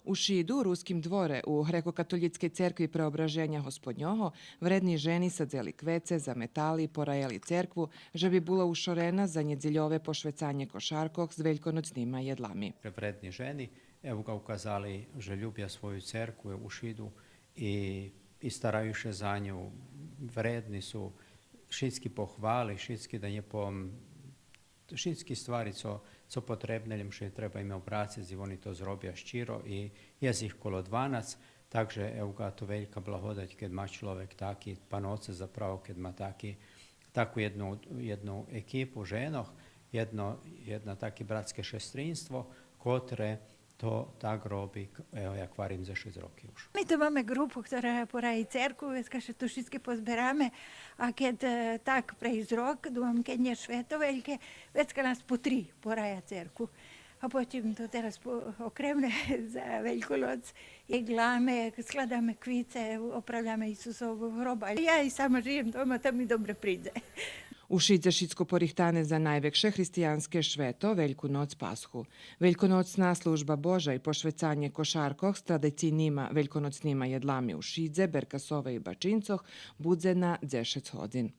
U Šidu, ruskim dvore, u Hreko-katolitskej cerkvi Preobraženja Hospodnjoho, vredni ženi sadzeli kvece, zametali, porajali cerkvu, żeby było ušorena za njedziljove pošvecanje košarkog s velkonocnima jedlami. Vredni ženi, evo ga ukazali, že ljubja svoju cerkvu u Šidu i staraju se za nju. Vredni su, šitski pohvali, šitski da nje všetky stvari, co potrebne, len že treba im obráciť, oni to zrobia ščiro i je ich kolo 12, takže evo ga to veľká blahodať, keď má človek taký, Pán Oce zapravo, keď má takú jednu ekipu ženoch, jedno také bratské šestrinstvo, ktoré to tak robí, evo jak varím za 6 roky už. Mi tu máme grupu, ktorá porají cerku, veď že tu všetky pozberáme a keď tak prejsť rok, dúfam, keď nie šveto veľké, veď nás po 3 poraja cerku. A potom to teraz okremne za Veľkú noc jegláme, skladáme kvice, opravľame Isusovú hroba. Ja i sama žijem doma, tam mi dobre príde. U Šidze šitsko porihtane za najvekše hristijanske šveto Veljku noc Pashu. Velkonocna služba Boža i pošvecanje košarkoh s tradicijnima velkonocnima jedlami u Šidze, Berkasove i Bačincoh budze na 10 hodin.